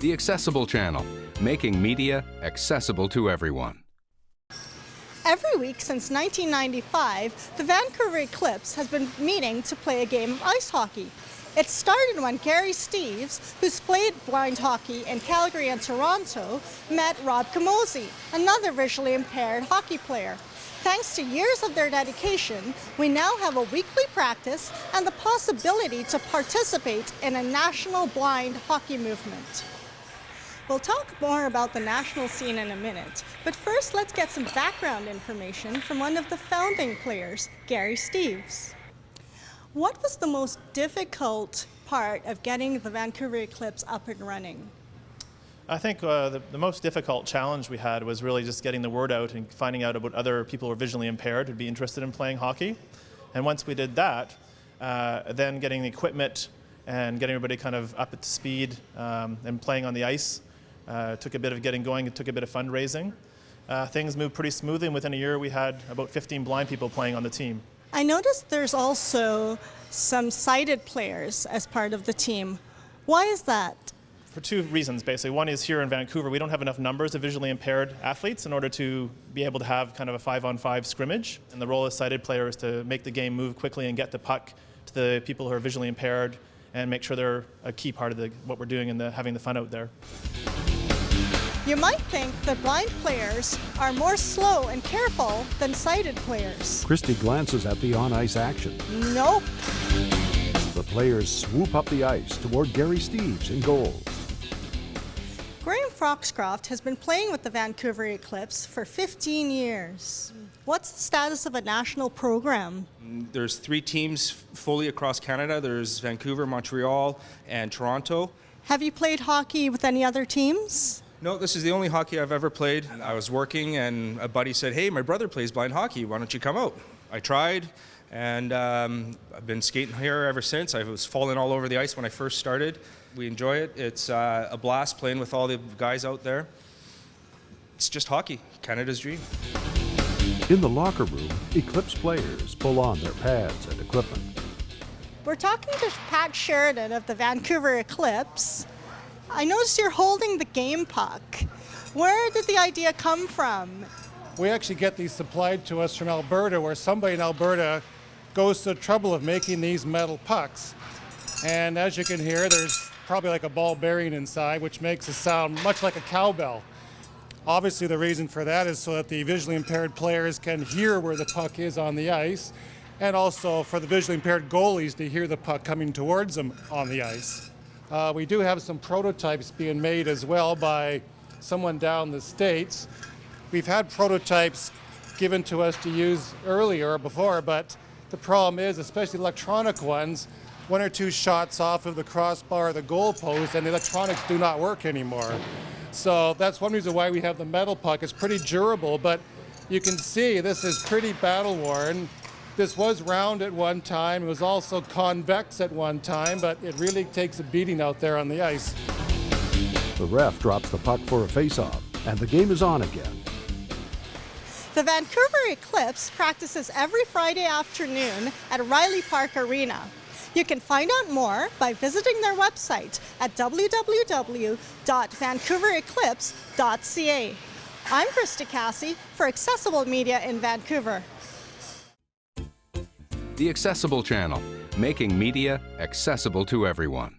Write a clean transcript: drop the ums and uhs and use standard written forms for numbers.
The Accessible Channel, making media accessible to everyone. Every week since 1995, the Vancouver Eclipse has been meeting to play a game of ice hockey. It started when Gary Steeves, who's played blind hockey in Calgary and Toronto, met Rob Camozzi, another visually impaired hockey player. Thanks to years of their dedication, we now have a weekly practice and the possibility to participate in a national blind hockey movement. We'll talk more about the national scene in a minute, but first let's get some background information from one of the founding players, Gary Steeves. What was the most difficult part of getting the Vancouver Eclipse up and running? I think the most difficult challenge we had was really just getting the word out and finding out about other people who are visually impaired who'd be interested in playing hockey. And once we did that, then getting the equipment and getting everybody kind of up to speed and playing on the ice took a bit of getting going, it took a bit of fundraising. Things moved pretty smoothly, and within a year we had about 15 blind people playing on the team. I noticed there's also some sighted players as part of the team. Why is that? For two reasons, basically. One is here in Vancouver, we don't have enough numbers of visually impaired athletes in order to be able to have kind of a 5-on-5 scrimmage. And the role of sighted player is to make the game move quickly and get the puck to the people who are visually impaired and make sure they're a key part of what we're doing and having the fun out there. You might think that blind players are more slow and careful than sighted players. Christy glances at the on-ice action. Nope. The players swoop up the ice toward Gary Steeves in goal. Graham Foxcroft has been playing with the Vancouver Eclipse for 15 years. What's the status of a national program? There's 3 teams fully across Canada. There's Vancouver, Montreal, and Toronto. Have you played hockey with any other teams? No, this is the only hockey I've ever played. I was working and a buddy said, hey, my brother plays blind hockey, why don't you come out? I tried, and I've been skating here ever since. I was falling all over the ice when I first started. We enjoy it. It's a blast playing with all the guys out there. It's just hockey, Canada's dream. In the locker room, Eclipse players pull on their pads and equipment. We're talking to Pat Sheridan of the Vancouver Eclipse. I noticed you're holding the game puck. Where did the idea come from? We actually get these supplied to us from Alberta, where somebody in Alberta goes to the trouble of making these metal pucks. And as you can hear, there's probably like a ball bearing inside, which makes a sound much like a cowbell. Obviously, the reason for that is so that the visually impaired players can hear where the puck is on the ice, and also for the visually impaired goalies to hear the puck coming towards them on the ice. We do have some prototypes being made as well by someone down the States. We've had prototypes given to us to use earlier or before, but the problem is, especially electronic ones, 1 or 2 shots off of the crossbar or the goalpost and the electronics do not work anymore. So that's one reason why we have the metal puck. It's pretty durable, but you can see this is pretty battle worn. This was round at one time. It was also convex at one time, but it really takes a beating out there on the ice. The ref drops the puck for a face-off, and the game is on again. The Vancouver Eclipse practices every Friday afternoon at Riley Park Arena. You can find out more by visiting their website at www.vancouvereclipse.ca. I'm Christy Cassie for Accessible Media in Vancouver. The Accessible Channel, making media accessible to everyone.